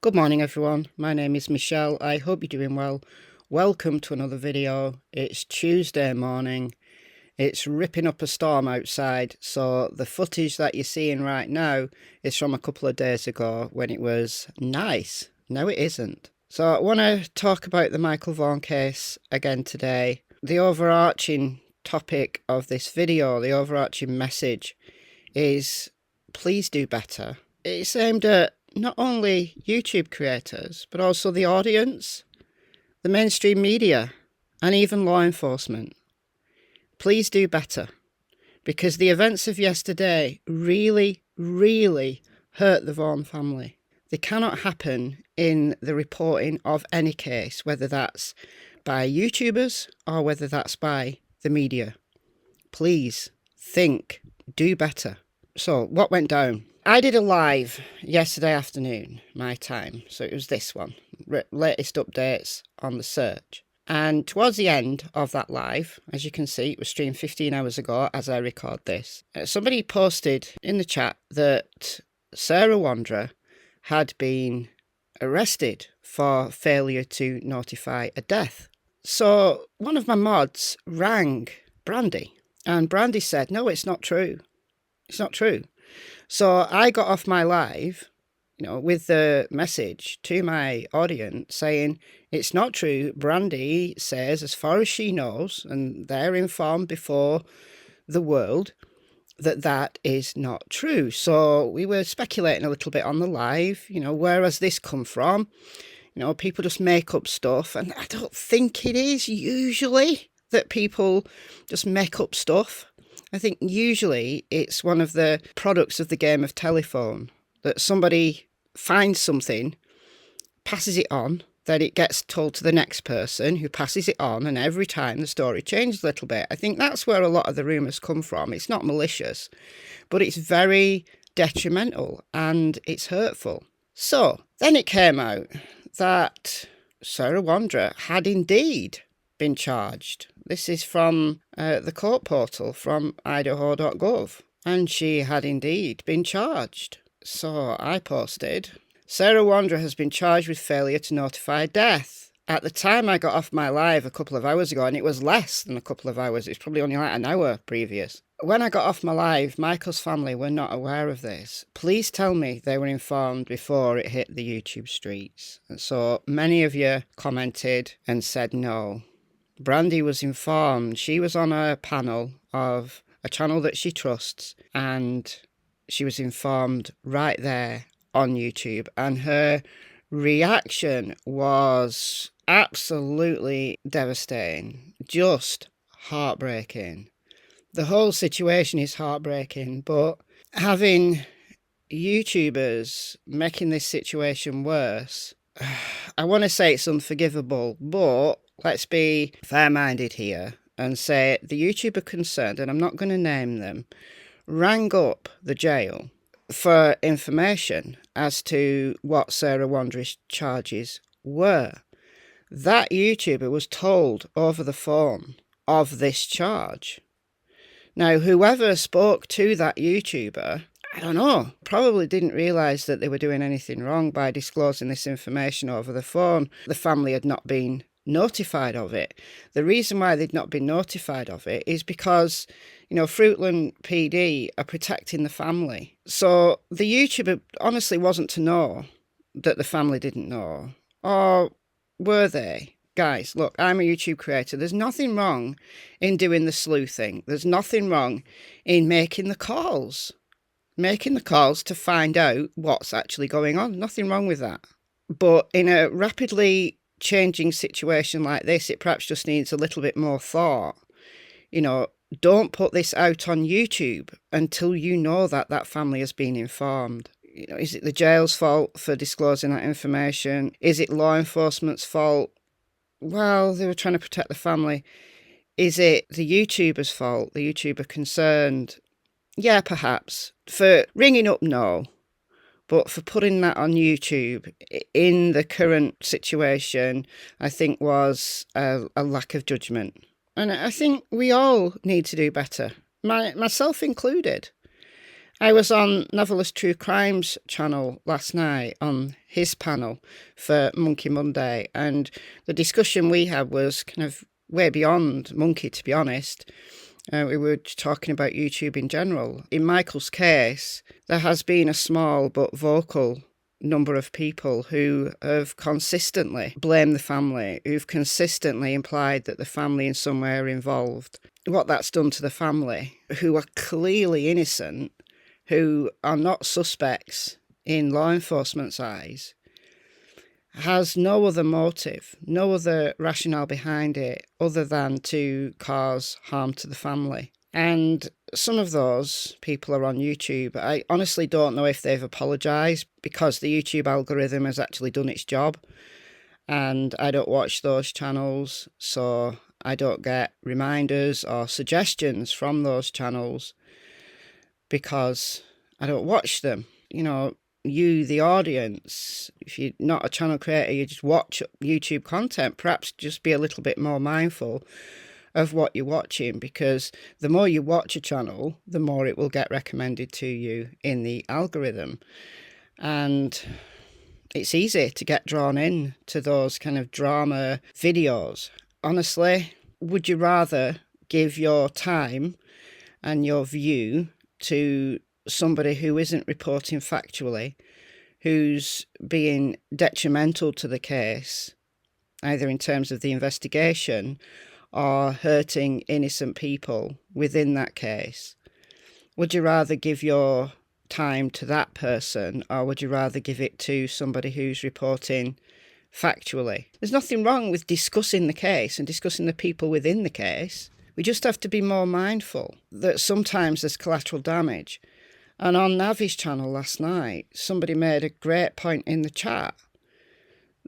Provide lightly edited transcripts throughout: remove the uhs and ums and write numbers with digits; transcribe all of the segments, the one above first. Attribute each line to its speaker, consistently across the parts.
Speaker 1: Good morning everyone, my name is Michelle, I hope you're doing well. Welcome to another video. It's Tuesday morning, it's ripping up a storm outside, so the footage that you're seeing right now is from a couple of days ago when it was nice. Now it isn't. So I want to talk about the Michael Vaughan case again today. The overarching topic of this video, the overarching message is please do better. It's aimed at not only YouTube creators, but also the audience, the mainstream media, and even law enforcement. Please do better, because the events of yesterday really, really hurt the Vaughan family. They cannot happen in the reporting of any case, whether that's by YouTubers or whether that's by the media. Please think, do better. So what went down? I did a live yesterday afternoon, my time, so it was this one, latest updates on the search. And towards the end of that live, as you can see, it was streamed 15 hours ago as I record this, somebody posted in the chat that Sarah Wondra had been arrested for failure to notify a death. So one of my mods rang Brandy, and Brandy said, no, it's not true. It's not true. So I got off my live, with the message to my audience saying, it's not true. Brandy says, as far as she knows, and they're informed before the world, that is not true. So we were speculating a little bit on the live, where has this come from? People just make up stuff, and I don't think it is usually that people just make up stuff. I think usually it's one of the products of the game of telephone, that somebody finds something, passes it on, then it gets told to the next person who passes it on, and every time the story changes a little bit. I think that's where a lot of the rumours come from. It's not malicious, but it's very detrimental and it's hurtful. So then it came out that Sarah Wondra had indeed been charged. This is from the court portal from idaho.gov, and she had indeed been charged. So I posted, Sarah Wondra has been charged with failure to notify death. At the time I got off my live a couple of hours ago, and it was less than a couple of hours, it's probably only like an hour previous. When I got off my live, Michael's family were not aware of this. Please tell me they were informed before it hit the YouTube streets. And so many of you commented and said no. Brandy was informed. She was on a panel of a channel that she trusts, and she was informed right there on YouTube, and her reaction was absolutely devastating, just heartbreaking. The whole situation is heartbreaking, but having YouTubers making this situation worse, I want to say it's unforgivable, but let's be fair-minded here and say the YouTuber concerned, and I'm not going to name them, rang up the jail for information as to what Sarah Wondra's charges were. That YouTuber was told over the phone of this charge. Now, whoever spoke to that YouTuber, I don't know, probably didn't realise that they were doing anything wrong by disclosing this information over the phone. The family had not been notified of it. The reason why they'd not been notified of it is because, Fruitland PD are protecting the family. So the YouTuber honestly wasn't to know that the family didn't know. Or were they? Guys, look, I'm a YouTube creator. There's nothing wrong in doing the sleuthing. There's nothing wrong in making the calls. Making the calls to find out what's actually going on. Nothing wrong with that. But in a rapidly changing situation like this, it perhaps just needs a little bit more thought. Don't put this out on YouTube until you know that that family has been informed. Is it the jail's fault for disclosing that information? Is it law enforcement's fault? Well, they were trying to protect the family. Is it the YouTuber's fault? The YouTuber concerned? Yeah, perhaps. For ringing up, no. But for putting that on YouTube in the current situation, I think was a lack of judgment. And I think we all need to do better, myself included. I was on Novelist True Crime's channel last night on his panel for Monkey Monday, and the discussion we had was kind of way beyond Monkey, to be honest. We were talking about YouTube in general. In Michael's case, there has been a small but vocal number of people who have consistently blamed the family, who've consistently implied that the family in some way are involved. What that's done to the family, who are clearly innocent, who are not suspects in law enforcement's eyes, has no other motive, no other rationale behind it other than to cause harm to the family. And some of those people are on YouTube. I honestly don't know if they've apologised, because the YouTube algorithm has actually done its job, and I don't watch those channels, so I don't get reminders or suggestions from those channels because I don't watch them. You know, you, the audience, if you're not a channel creator, you just watch YouTube content, perhaps just be a little bit more mindful of what you're watching, because the more you watch a channel, the more it will get recommended to you in the algorithm. And it's easy to get drawn in to those kind of drama videos. Honestly, would you rather give your time and your view to somebody who isn't reporting factually, who's being detrimental to the case, either in terms of the investigation or hurting innocent people within that case? Would you rather give your time to that person, or would you rather give it to somebody who's reporting factually? There's nothing wrong with discussing the case and discussing the people within the case. We just have to be more mindful that sometimes there's collateral damage. And on Navi's channel last night, somebody made a great point in the chat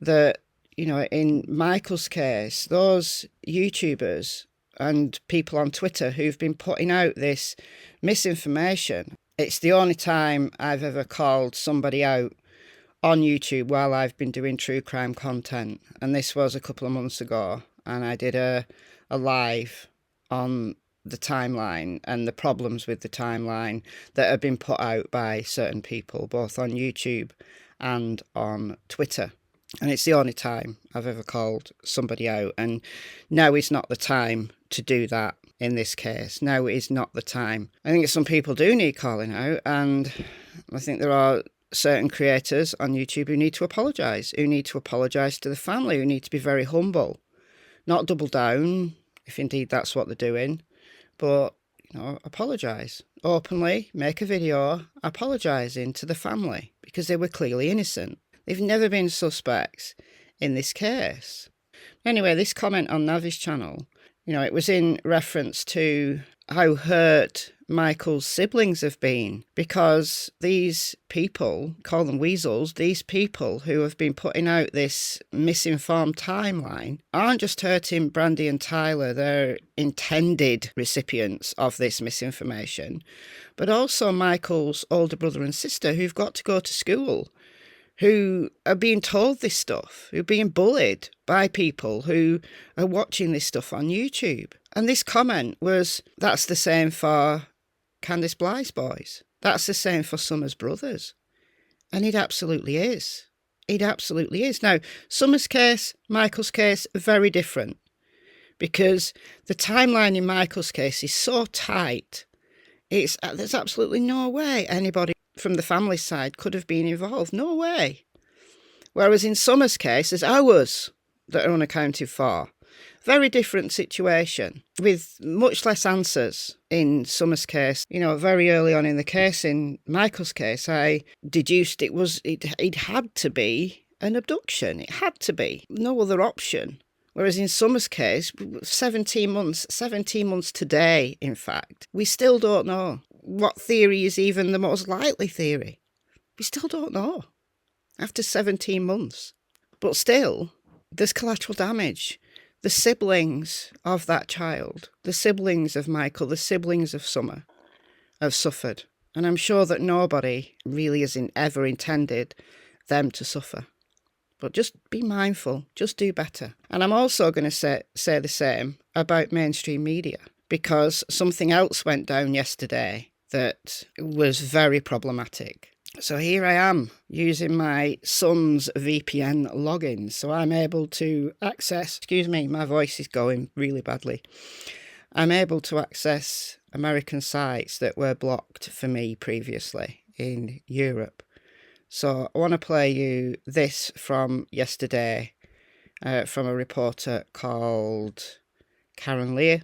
Speaker 1: that, you know, in Michael's case, those YouTubers and people on Twitter who've been putting out this misinformation, it's the only time I've ever called somebody out on YouTube while I've been doing true crime content. And this was a couple of months ago, and I did a live on the timeline and the problems with the timeline that have been put out by certain people, both on YouTube and on Twitter. And it's the only time I've ever called somebody out. And now is not the time to do that in this case. Now is not the time. I think some people do need calling out, and I think there are certain creators on YouTube who need to apologise, to the family, who need to be very humble, not double down, if indeed that's what they're doing, but, you know, apologise openly, make a video apologising to the family, because they were clearly innocent. They've never been suspects in this case. Anyway, this comment on Navi's channel, you know, it was in reference to how hurt Michael's siblings have been, because these people, call them weasels, these people who have been putting out this misinformed timeline aren't just hurting Brandy and Tyler, they're intended recipients of this misinformation, but also Michael's older brother and sister who've got to go to school, who are being told this stuff, who are being bullied by people who are watching this stuff on YouTube. And this comment was, that's the same for Candice Blythe's boys. That's the same for Summer's brothers. And it absolutely is. It absolutely is. Now, Summer's case, Michael's case, very different. Because the timeline in Michael's case is so tight, there's absolutely no way anybody from the family side could have been involved. No way. Whereas in Summer's case, there's hours that are unaccounted for. Very different situation, with much less answers in Summer's case. You know, very early on in the case, in Michael's case, I deduced it had to be an abduction. It had to be. No other option. Whereas in Summer's case, 17 months today, in fact, we still don't know what theory is even the most likely theory. We still don't know after 17 months. But still, there's collateral damage. The siblings of that child, the siblings of Michael, the siblings of Summer have suffered. And I'm sure that nobody really has ever intended them to suffer. But just be mindful, just do better. And I'm also going to say the same about mainstream media, because something else went down yesterday that was very problematic. So here I am using my son's VPN login, so I'm able to access, excuse me, my voice is going really badly. I'm able to access American sites that were blocked for me previously in Europe. So I want to play you this from yesterday from a reporter called Karen Lear,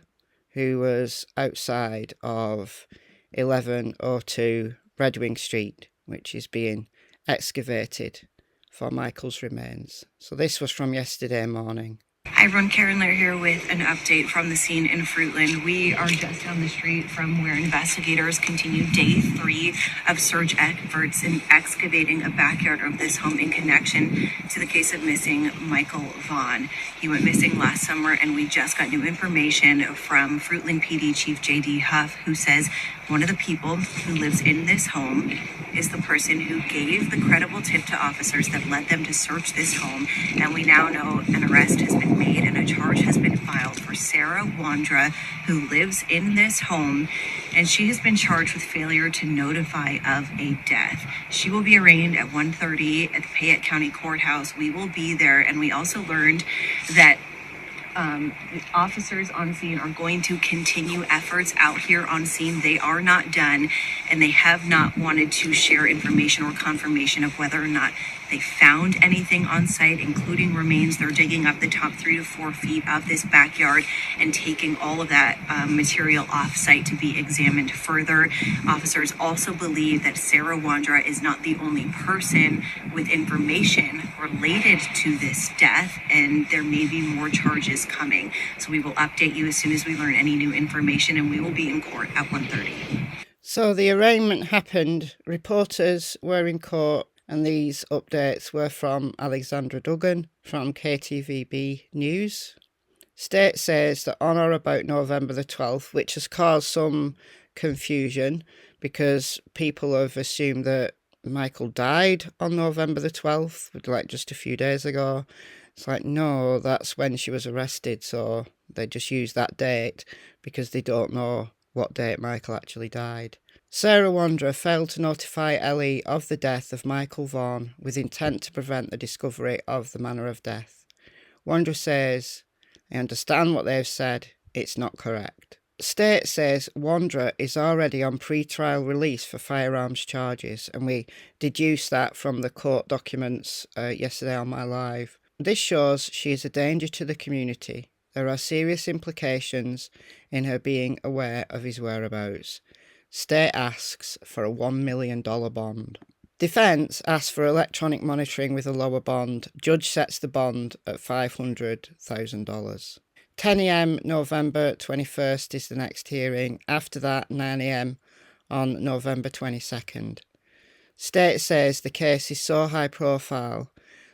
Speaker 1: who was outside of 1102 Red Wing Street, which is being excavated for Michael's remains. So this was from yesterday morning.
Speaker 2: Hi everyone, Karen Lear here with an update from the scene in Fruitland. We are just down the street from where investigators continue day 3 of search efforts in excavating a backyard of this home in connection to the case of missing Michael Vaughan. He went missing last summer, and we just got new information from Fruitland PD Chief J.D. Huff, who says one of the people who lives in this home is the person who gave the credible tip to officers that led them to search this home. And we now know an arrest has been made and a charge has been filed for Sarah Wondra, who lives in this home, and she has been charged with failure to notify of a death. She will be arraigned at 1:30 at the Fayette County Courthouse. We will be there, and we also learned that the officers on scene are going to continue efforts out here on scene. They are not done, and they have not wanted to share information or confirmation of whether or not they found anything on site, including remains. They're digging up the top 3 to 4 feet of this backyard and taking all of that material off site to be examined further. Officers also believe that Sarah Wondra is not the only person with information related to this death, and there may be more charges coming. So we will update you as soon as we learn any new information, and we will be in court at 1:30.
Speaker 1: So the arraignment happened, reporters were in court, and these updates were from Alexandra Duggan from KTVB News. State says that on or about November the 12th, which has caused some confusion because people have assumed that Michael died on November the 12th, like just a few days ago. It's like, no, that's when she was arrested, so they just use that date because they don't know what date Michael actually died. Sarah Wondra failed to notify Ellie of the death of Michael Vaughan with intent to prevent the discovery of the manner of death. Wondra says, I understand what they've said, it's not correct. State says Wondra is already on pre-trial release for firearms charges, and we deduce that from the court documents yesterday on my live. This shows she is a danger to the community. There are serious implications in her being aware of his whereabouts. State asks for a $1 million bond. Defence asks for electronic monitoring with a lower bond. Judge sets the bond at $500,000. 10 a.m. November 21st is the next hearing. After that, 9 a.m. on November 22nd. State says the case is so high profile,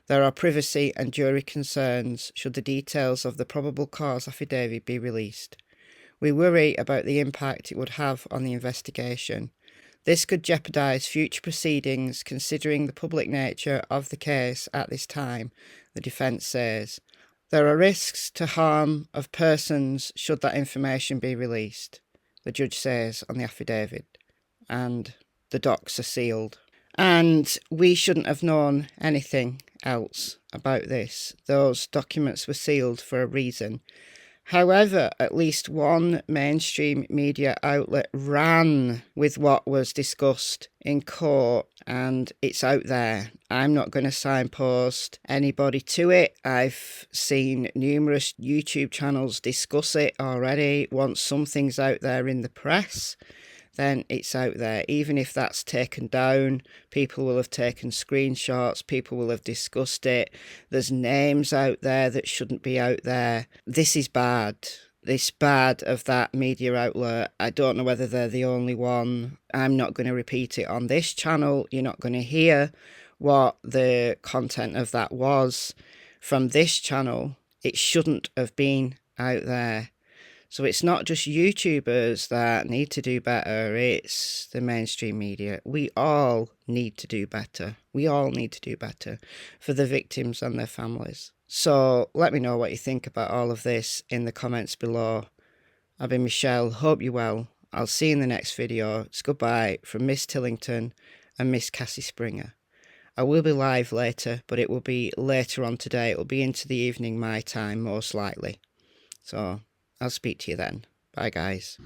Speaker 1: there are privacy and jury concerns should the details of the probable cause affidavit be released. We worry about the impact it would have on the investigation. This could jeopardise future proceedings considering the public nature of the case at this time, the defence says. There are risks to harm of persons should that information be released, the judge says on the affidavit, and the docs are sealed. And we shouldn't have known anything else about this. Those documents were sealed for a reason. However, at least one mainstream media outlet ran with what was discussed in court, and it's out there. I'm not going to signpost anybody to it. I've seen numerous YouTube channels discuss it already. Once something's out there in the press, then it's out there. Even if that's taken down, people will have taken screenshots, people will have discussed it. There's names out there that shouldn't be out there. This is bad. This bad of that media outlet. I don't know whether they're the only one. I'm not going to repeat it on this channel. You're not going to hear what the content of that was from this channel. It shouldn't have been out there. So it's not just YouTubers that need to do better, it's the mainstream media. We all need to do better. We all need to do better for the victims and their families. So let me know what you think about all of this in the comments below. I've been Michelle, hope you're well, I'll see you in the next video. It's goodbye from Miss Tillington and Miss Cassie Springer. I will be live later, but it will be later on today. It will be into the evening my time, most likely. So I'll speak to you then. Bye, guys.